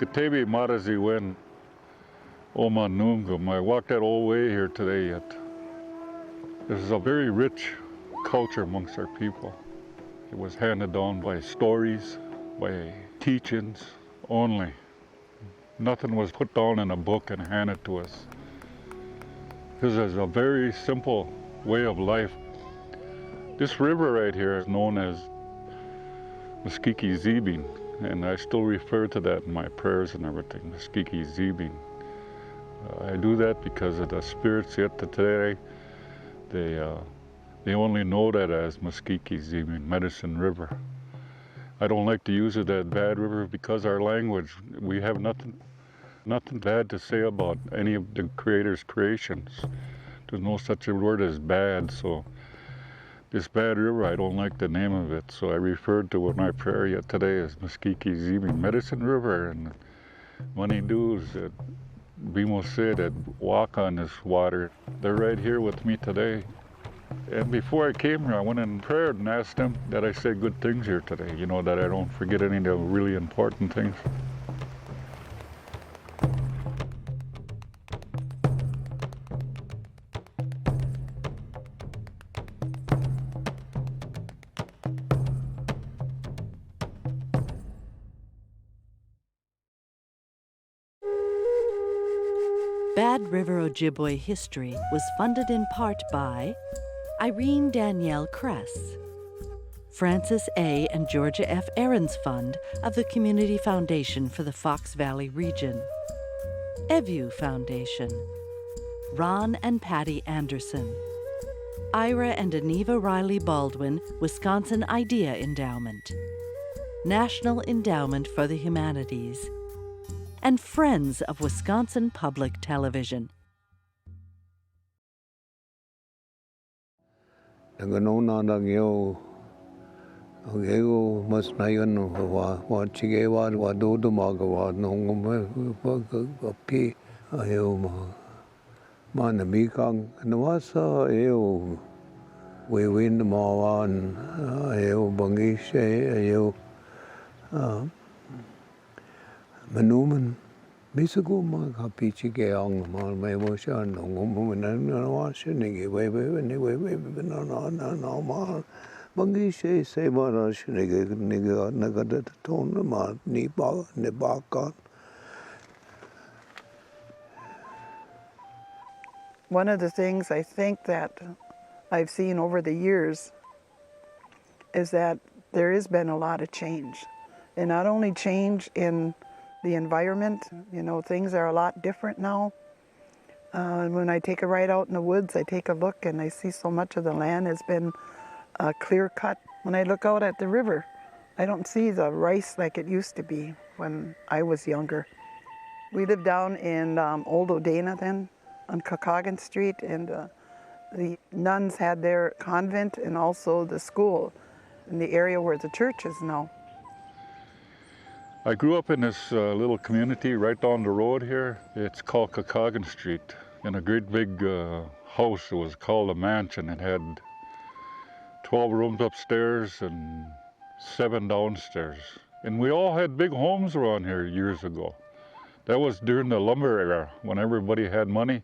Katabi Marazi Wen Oman Nungum. I walked that old way here today yet. There's a very rich culture amongst our people. It was handed down by stories, by teachings only. Nothing was put down in a book and handed to us. This is a very simple way of life. This river right here is known as Muskiki Zibin, and I still refer to that in my prayers and everything, Muskiki Zibin. I do that because of the spirits yet today. They only know that as Muskiki Zibin, Medicine River. I don't like to use it as bad river because our language, we have nothing bad to say about any of the Creator's creations. There's no such a word as bad, so this bad river, I don't like the name of it, so I referred to it in my prayer yet today as Muskiki Zibin, Medicine River, and many dudes that Bimo said that walk on this water, they're right here with me today. And before I came here, I went in prayer and asked them that I say good things here today, you know, that I don't forget any of the really important things. Bad River Ojibwe History was funded in part by Irene Danielle Kress, Francis A. and Georgia F. Ahrens Fund of the Community Foundation for the Fox Valley Region, Evu Foundation, Ron and Patty Anderson, Ira and Aniva Riley Baldwin Wisconsin Idea Endowment, National Endowment for the Humanities, and Friends of Wisconsin Public Television. Manuman Misago Makapichi Gang my motion no washing away no Bangisha say Marash nigga nagada tone ma nipa nebaka. One of the things I think that I've seen over the years is that there has been a lot of change. And not only change in the environment, you know, things are a lot different now. When I take a ride out in the woods, I take a look and I see so much of the land has been clear cut. When I look out at the river, I don't see the rice like it used to be when I was younger. We lived down in Old Odana then, on Kakagan Street, and the nuns had their convent and also the school in the area where the church is now. I grew up in this little community right down the road here. It's called Kakagan Street. In a great big house, it was called a mansion. It had 12 rooms upstairs and 7 downstairs. And we all had big homes around here years ago. That was during the lumber era, when everybody had money.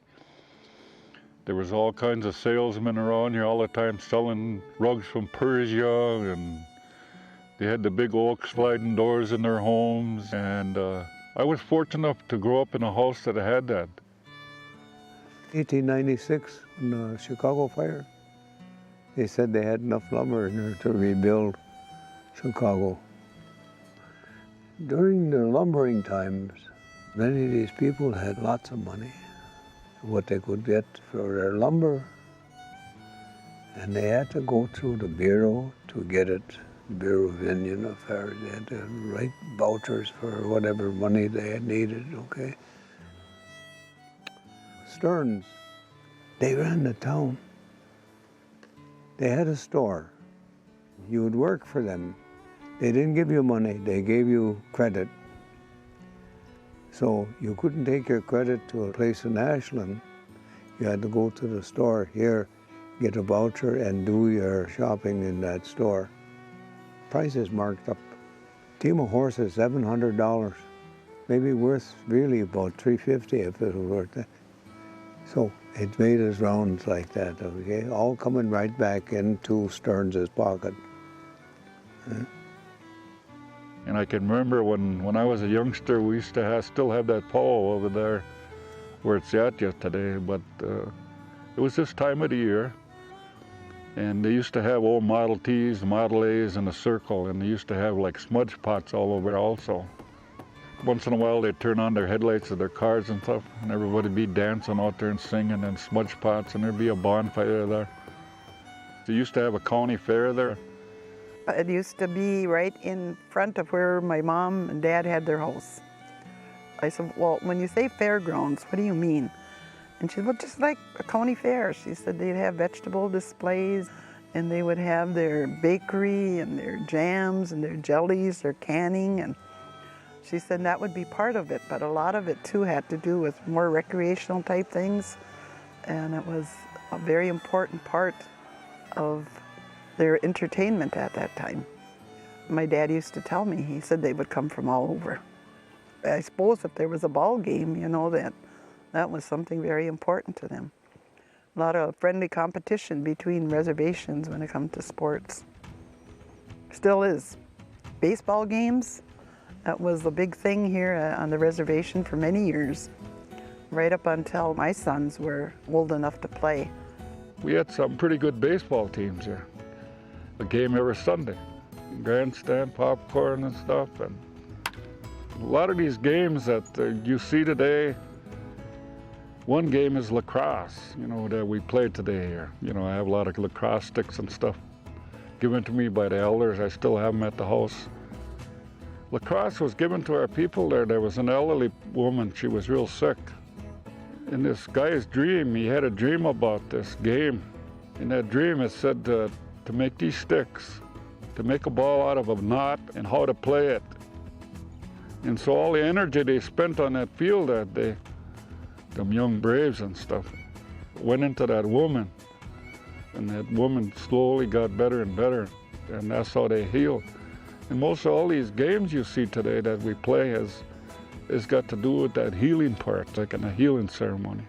There was all kinds of salesmen around here all the time selling rugs from Persia, and they had the big oak sliding doors in their homes, and I was fortunate enough to grow up in a house that had that. 1896, in the Chicago fire, they said they had enough lumber in there to rebuild Chicago. During the lumbering times, many of these people had lots of money, what they could get for their lumber, and they had to go through the Bureau to get it. Bureau of Indian Affairs. They had to write vouchers for whatever money they had needed, okay? Stearns, they ran the town. They had a store. You would work for them. They didn't give you money, they gave you credit. So you couldn't take your credit to a place in Ashland. You had to go to the store here, get a voucher and do your shopping in that store. Prices marked up. Team of horses, $700. maybe worth really about $3.50 if it was worth it. So it made his rounds like that, okay, all coming right back into Stearns' pocket. And I can remember when I was a youngster, we used to still have that pole over there where it's at yet today, but it was this time of the year, and they used to have old Model Ts, Model As in a circle, and they used to have like smudge pots all over also. Once in a while they'd turn on their headlights of their cars and stuff, and everybody'd be dancing out there and singing, and smudge pots, and there'd be a bonfire there. They used to have a county fair there. It used to be right in front of where my mom and dad had their house. I said, well, when you say fairgrounds, what do you mean? And she said, well, just like a county fair. She said they'd have vegetable displays, and they would have their bakery and their jams and their jellies, their canning. And she said that would be part of it, but a lot of it too had to do with more recreational type things. And it was a very important part of their entertainment at that time. My dad used to tell me, he said they would come from all over. I suppose if there was a ball game, you know, that was something very important to them. A lot of friendly competition between reservations when it comes to sports. Still is. Baseball games, that was the big thing here on the reservation for many years, right up until my sons were old enough to play. We had some pretty good baseball teams here. A game every Sunday, grandstand, popcorn and stuff. And a lot of these games that you see today, one game is lacrosse, you know, that we played today here. You know, I have a lot of lacrosse sticks and stuff given to me by the elders. I still have them at the house. Lacrosse was given to our people there. There was an elderly woman, she was real sick. In this guy's dream, he had a dream about this game. In that dream, it said to make these sticks, to make a ball out of a knot, and how to play it. And so all the energy they spent on that field that day, them young braves and stuff, went into that woman. And that woman slowly got better and better, and that's how they healed. And most of all these games you see today that we play has got to do with that healing part, like in a healing ceremony.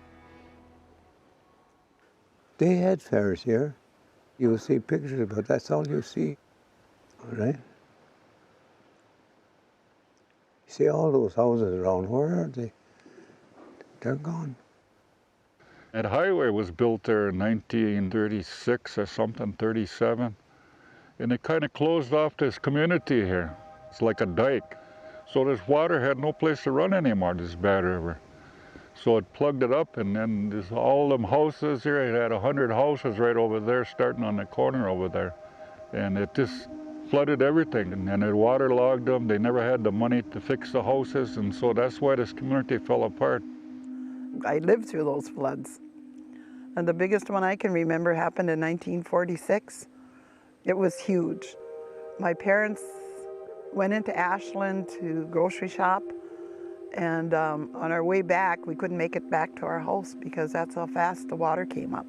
They had fairs here. You'll see pictures, but that's all you see, all right? See all those houses around, where are they? They're gone. That highway was built there in 1936 or something, 37. And it kind of closed off this community here. It's like a dike. So this water had no place to run anymore, this Bad River. So it plugged it up, and then there's all them houses here. It had 100 houses right over there, starting on the corner over there. And it just flooded everything, and it waterlogged them. They never had the money to fix the houses, and so that's why this community fell apart. I lived through those floods. And the biggest one I can remember happened in 1946. It was huge. My parents went into Ashland to grocery shop, and on our way back, we couldn't make it back to our house because that's how fast the water came up.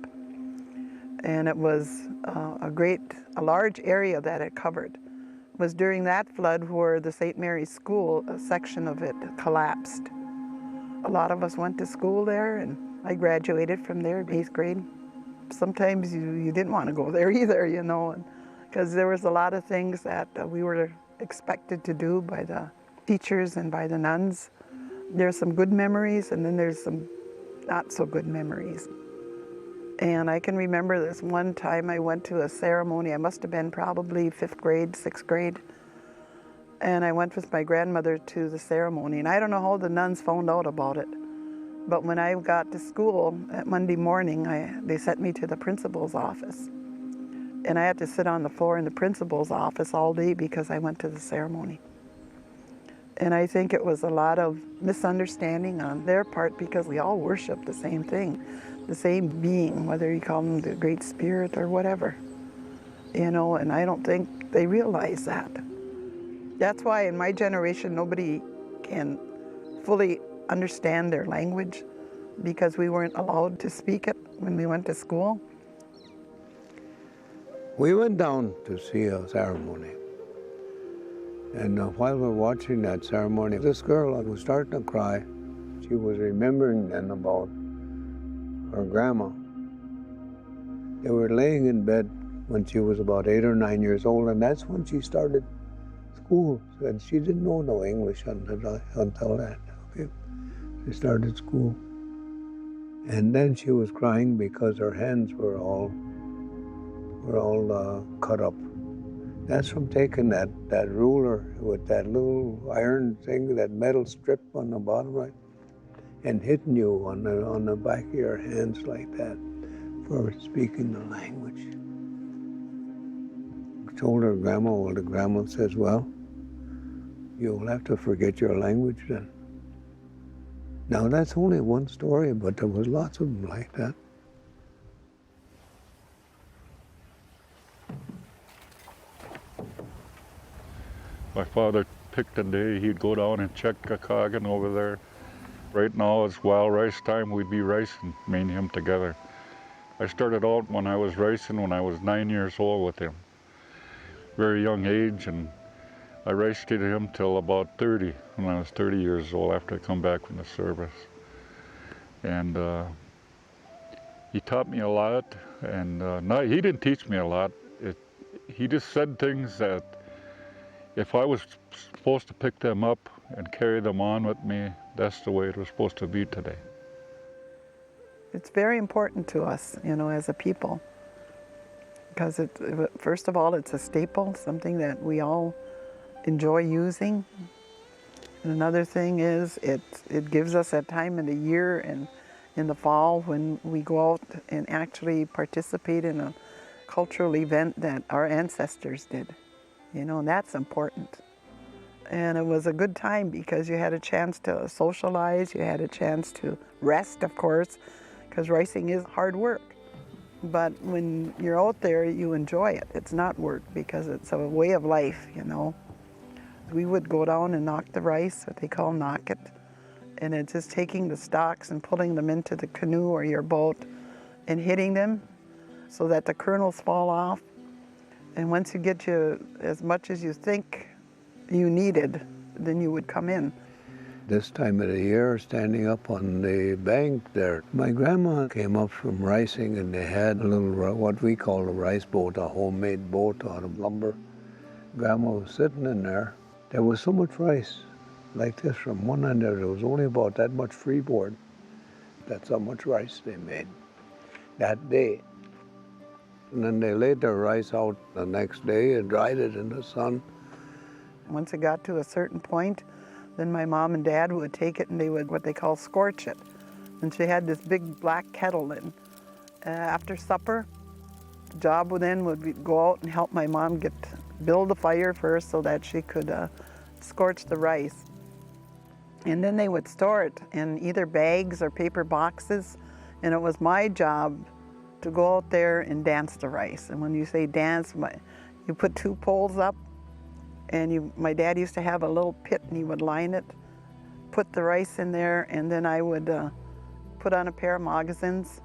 And it was a large area that it covered. It was during that flood where the St. Mary's School, a section of it, collapsed. A lot of us went to school there, and I graduated from there in 8th grade. Sometimes you didn't want to go there either, you know, because there was a lot of things that we were expected to do by the teachers and by the nuns. There's some good memories, and then there's some not so good memories. And I can remember this one time I went to a ceremony. I must have been probably 5th grade, 6th grade. And I went with my grandmother to the ceremony. And I don't know how the nuns found out about it. But when I got to school at Monday morning, they sent me to the principal's office. And I had to sit on the floor in the principal's office all day because I went to the ceremony. And I think it was a lot of misunderstanding on their part because we all worship the same thing, the same being, whether you call him the Great Spirit or whatever. You know, and I don't think they realize that. That's why in my generation, nobody can fully understand their language because we weren't allowed to speak it when we went to school. We went down to see a ceremony. And while we're watching that ceremony, this girl was starting to cry. She was remembering then about her grandma. They were laying in bed when she was about 8 or 9 years old, and that's when she started school. And she didn't know no English until that. Okay? She started school. And then she was crying because her hands were all cut up. That's from taking that ruler with that little iron thing, that metal strip on the bottom, right, and hitting you on the back of your hands like that for speaking the language. I told her grandma, well, the grandma says, well, you'll have to forget your language then. Now that's only one story, but there was lots of them like that. My father picked a day, he'd go down and check Kakagan over there. Right now it's wild rice time, we'd be ricing, me and him together. I started out when I was ricing when I was 9 years old with him. Very young age, and I riced to him till about 30, when I was 30 years old after I come back from the service. And he taught me a lot, and he didn't teach me a lot. He just said things that if I was supposed to pick them up and carry them on with me, that's the way it was supposed to be today. It's very important to us, you know, as a people, because first of all, it's a staple, something that we all enjoy using. And another thing is it gives us that time in the year and in the fall when we go out and actually participate in a cultural event that our ancestors did. You know, and that's important. And it was a good time because you had a chance to socialize, you had a chance to rest, of course, because ricing is hard work. But when you're out there, you enjoy it. It's not work because it's a way of life, you know. We would go down and knock the rice, what they call knock it. And it's just taking the stalks and putting them into the canoe or your boat and hitting them so that the kernels fall off. And once you get you as much as you think you needed, then you would come in. This time of the year, standing up on the bank there, my grandma came up from ricing, and they had a little, what we call a rice boat, a homemade boat out of lumber. Grandma was sitting in there. There was so much rice, like this from one end there. There was only about that much freeboard. That's how much rice they made that day. And then they laid their rice out the next day and dried it in the sun. Once it got to a certain point, then my mom and dad would take it and they would what they call scorch it. And she had this big black kettle, and after supper, the job would be go out and help my mom build a fire first so that she could scorch the rice. And then they would store it in either bags or paper boxes, and it was my job to go out there and dance the rice. And when you say dance, you put 2 poles up, and my dad used to have a little pit, and he would line it, put the rice in there, and then I would put on a pair of moccasins,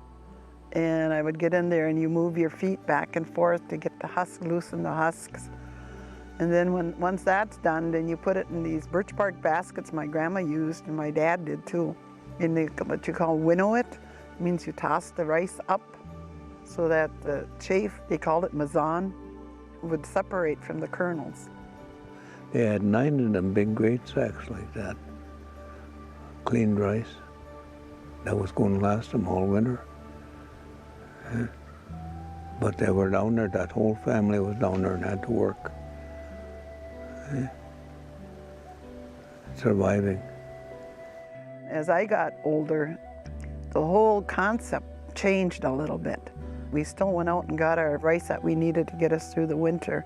and I would get in there, and you move your feet back and forth to get the husk, loosen the husks. And then once that's done, then you put it in these birch bark baskets my grandma used, and my dad did too. In what you call winnow it, means you toss the rice up so that the chaff, they called it mazan, would separate from the kernels. They had 9 of them big great sacks like that, cleaned rice. That was going to last them all winter. But they were down there, that whole family was down there and had to work. Surviving. As I got older, the whole concept changed a little bit. We still went out and got our rice that we needed to get us through the winter.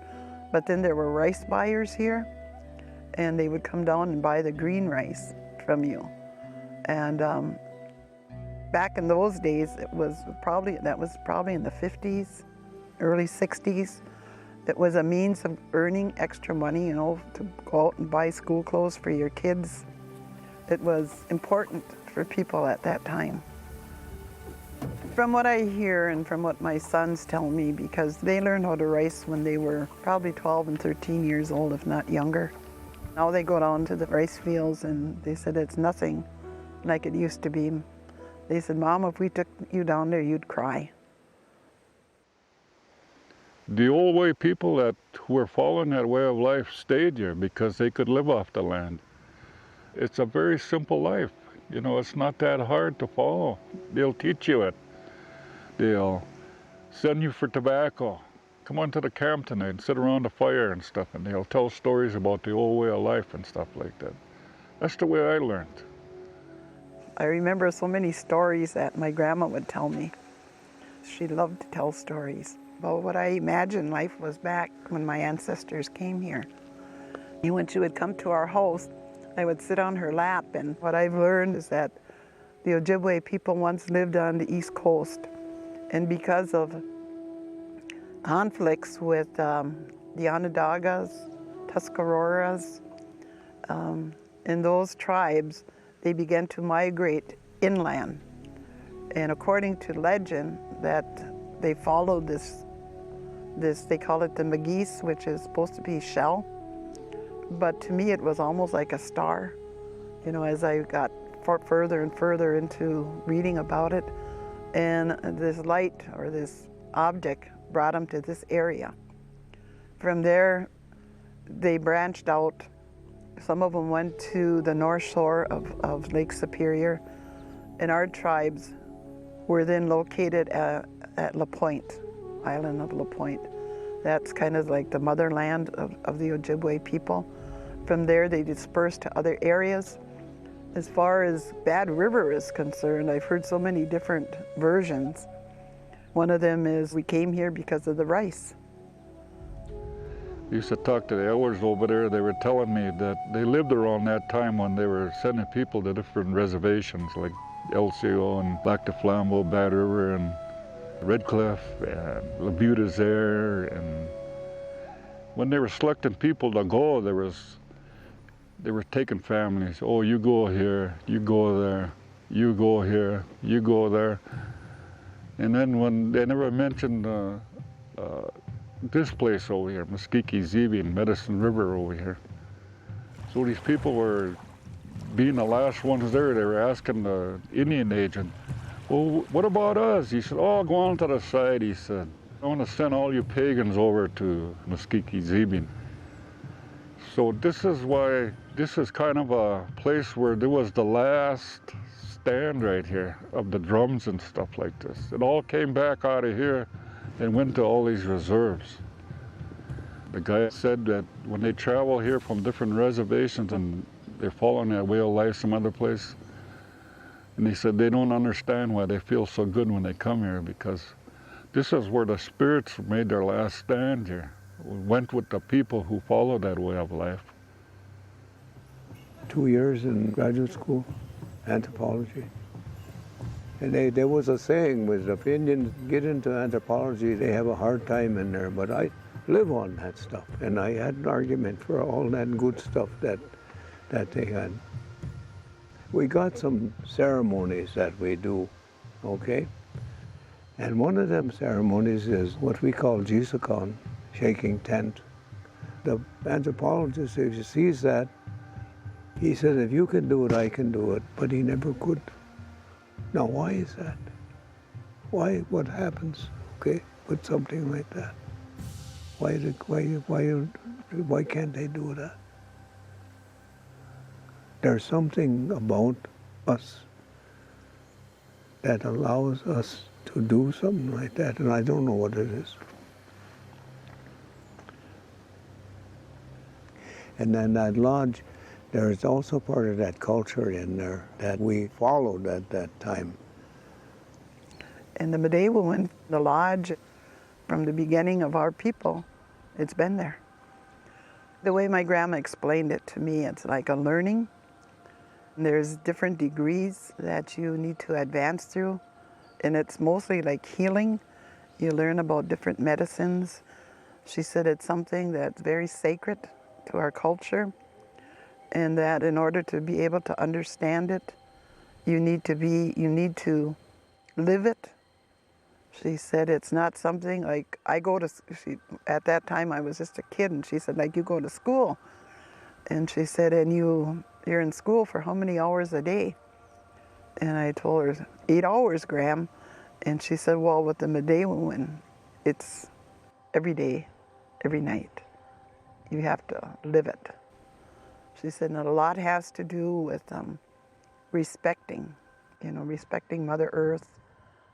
But then there were rice buyers here, and they would come down and buy the green rice from you. And back in those days, that was probably in the 50s, early 60s. It was a means of earning extra money, you know, to go out and buy school clothes for your kids. It was important for people at that time. From what I hear and from what my sons tell me, because they learned how to rice when they were probably 12 and 13 years old, if not younger. Now they go down to the rice fields and they said it's nothing like it used to be. They said, Mom, if we took you down there, you'd cry. The old way people who were following that way of life stayed here because they could live off the land. It's a very simple life. You know, it's not that hard to follow. They'll teach you it. They'll send you for tobacco. Come on to the camp tonight and sit around the fire and stuff, and they'll tell stories about the old way of life and stuff like that. That's the way I learned. I remember so many stories that my grandma would tell me. She loved to tell stories about what I imagined life was back when my ancestors came here. And when she would come to our house, I would sit on her lap, and what I've learned is that the Ojibwe people once lived on the East Coast, and because of conflicts with the Onondagas, Tuscaroras, and those tribes, they began to migrate inland. And according to legend, that they followed this, they call it the Magis, which is supposed to be shell. But to me, it was almost like a star. You know, as I got further and further into reading about it, and this light or this object brought them to this area. From there, they branched out. Some of them went to the north shore of Lake Superior, and our tribes were then located at La Pointe, island of La Pointe. That's kind of like the motherland of the Ojibwe people. From there, they dispersed to other areas. As far as Bad River is concerned, I've heard so many different versions. One of them is we came here because of the rice. I used to talk to the elders over there. They were telling me that they lived around that time when they were sending people to different reservations like LCO and back to Flambeau, Bad River, and Red Cliff, and La Butte is there. And when they were selecting people to go, they were taking families. Oh, you go here, you go there, you go here, you go there. And then when they never mentioned this place over here, Muskegee, Zibi, Medicine River over here. So these people were, being the last ones there, they were asking the Indian agent, well, what about us? He said, oh, go on to the side, he said. I want to send all you pagans over to Muskegee, Zibi. So this is kind of a place where there was the last stand right here of the drums and stuff like this. It all came back out of here and went to all these reserves. The guy said that when they travel here from different reservations and they're following that way of life some other place, and he said they don't understand why they feel so good when they come here, because this is where the spirits made their last stand here. Went with the people who follow that way of life. 2 years in graduate school, anthropology. And there was a saying was if Indians get into anthropology, they have a hard time in there, but I live on that stuff. And I had an argument for all that good stuff that they had. We got some ceremonies that we do, okay? And one of them ceremonies is what we call Jisakon, shaking tent. The anthropologist, if he sees that, he says, if you can do it, I can do it, but he never could. Now, why is that? What happens, okay, with something like that? Why can't they do that? There's something about us that allows us to do something like that, and I don't know what it is. And then that lodge, there is also part of that culture in there that we followed at that time. And the Medewiwin, the lodge, from the beginning of our people, it's been there. The way my grandma explained it to me, it's like a learning. There's different degrees that you need to advance through, and it's mostly like healing. You learn about different medicines. She said it's something that's very sacred to our culture, and that in order to be able to understand it, you need to live it. She said it's not something like at that time I was just a kid, and she said like you go to school And she said, and you're in school for how many hours a day? And I told her, 8 hours, Graham. And she said, well, with the Medewiwin, it's every day, every night. You have to live it. She said, and a lot has to do with respecting, respecting Mother Earth,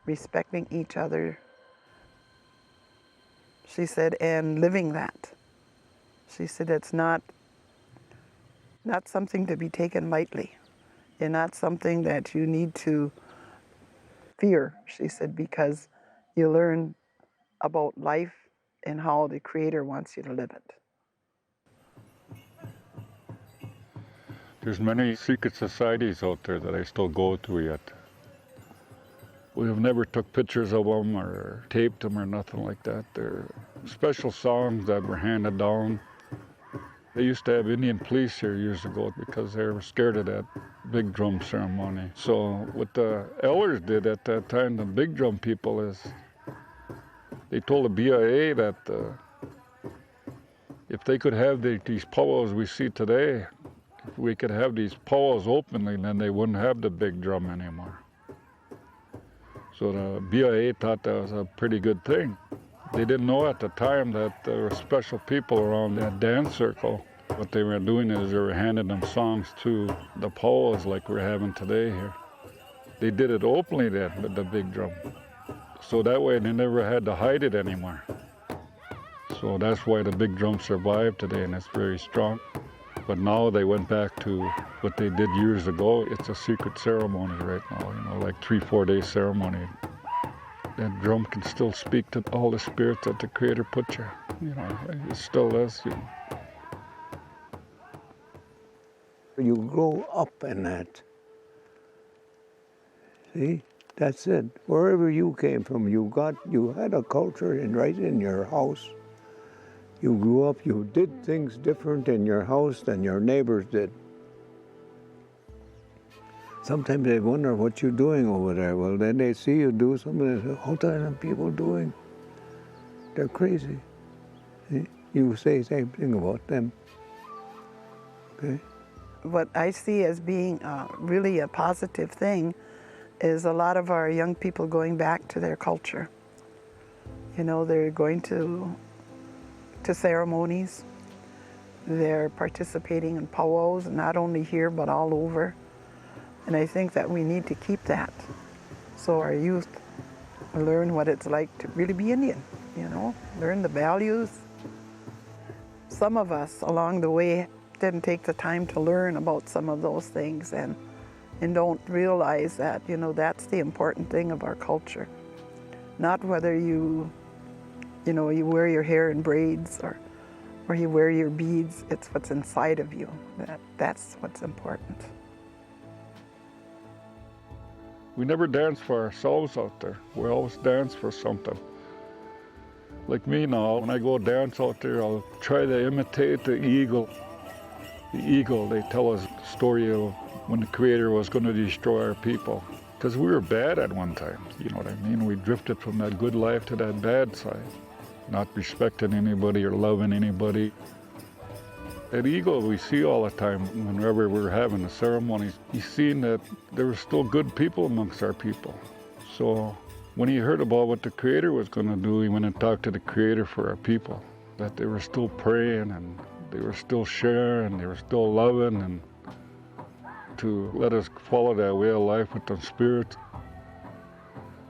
respecting each other. She said, and living that. She said, it's not something to be taken lightly, and not something that you need to fear, she said, because you learn about life and how the Creator wants you to live it. There's many secret societies out there that I still go to yet. We have never took pictures of them or taped them or nothing like that. They're special songs that were handed down. They used to have Indian police here years ago because they were scared of that big drum ceremony. So what the elders did at that time, the big drum people, is they told the BIA that if they could have these powwows we see today, if we could have these powwows openly, then they wouldn't have the big drum anymore. So the BIA thought that was a pretty good thing. They didn't know at the time that there were special people around that dance circle. What they were doing is they were handing them songs to the powwows like we're having today here. They did it openly then with the big drum. So that way they never had to hide it anymore. So that's why the big drum survived today, and it's very strong. But now they went back to what they did years ago. It's a secret ceremony right now, like 3-4 day ceremony. That drum can still speak to all the spirits that the Creator put here. It still does. You grow up in that. See, that's it. Wherever you came from, you had a culture right in your house. You grew up, you did things different in your house than your neighbors did. Sometimes they wonder what you're doing over there. Well, then they see you do something and say, what are them people doing? They're crazy. See? You say the same thing about them. Okay? What I see as being really a positive thing is a lot of our young people going back to their culture. They're going to ceremonies. They're participating in powwows, not only here but all over. And I think that we need to keep that so our youth learn what it's like to really be Indian, learn the values. Some of us along the way didn't take the time to learn about some of those things and don't realize that, that's the important thing of our culture. Not whether you wear your hair in braids or you wear your beads, it's what's inside of you. That's what's important. We never dance for ourselves out there. We always dance for something. Like me now, when I go dance out there, I'll try to imitate the eagle. The eagle, they tell us the story of when the Creator was going to destroy our people. Because we were bad at one time, you know what I mean? We drifted from that good life to that bad side. Not respecting anybody or loving anybody. That eagle we see all the time whenever we're having the ceremonies. He's seen that there were still good people amongst our people. So when he heard about what the Creator was going to do, he went and talked to the Creator for our people. That they were still praying and they were still sharing, they were still loving, and to let us follow that way of life with the spirits.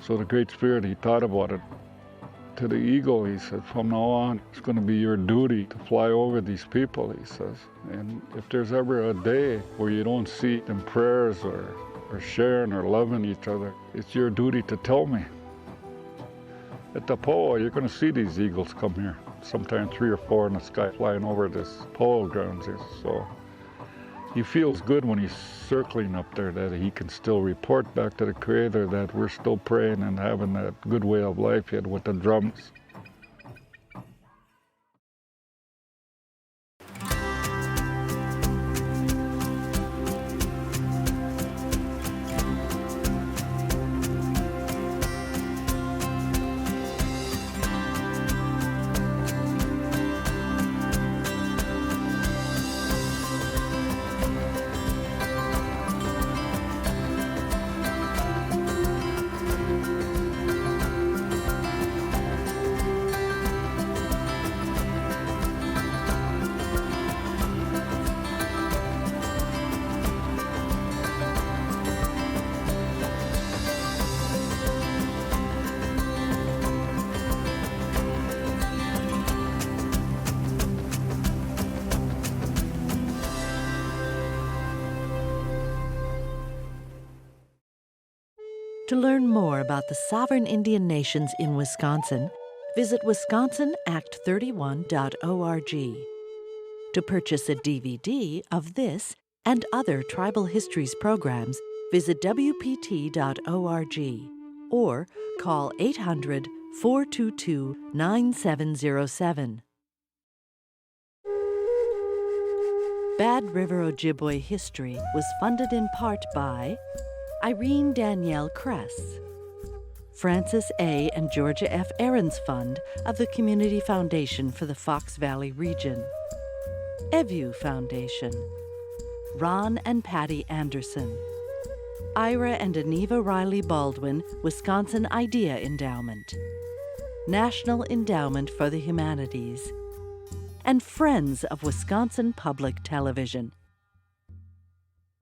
So the Great Spirit, he thought about it. To the eagle, he said, from now on, it's going to be your duty to fly over these people, he says. And if there's ever a day where you don't see them prayers or sharing or loving each other, it's your duty to tell me. At the powwow, you're going to see these eagles come here. Sometimes 3 or 4 in the sky flying over this powwow grounds here. So he feels good when he's circling up there that he can still report back to the Creator that we're still praying and having that good way of life yet with the drums. To learn more about the sovereign Indian nations in Wisconsin, visit wisconsinAct31.org. To purchase a DVD of this and other Tribal Histories programs, visit WPT.org or call 800-422-9707. Bad River Ojibwe History was funded in part by Irene Danielle Kress, Francis A. and Georgia F. Ahrens Fund of the Community Foundation for the Fox Valley Region, Evu Foundation, Ron and Patty Anderson, Ira and Aniva Riley Baldwin Wisconsin Idea Endowment, National Endowment for the Humanities, and Friends of Wisconsin Public Television.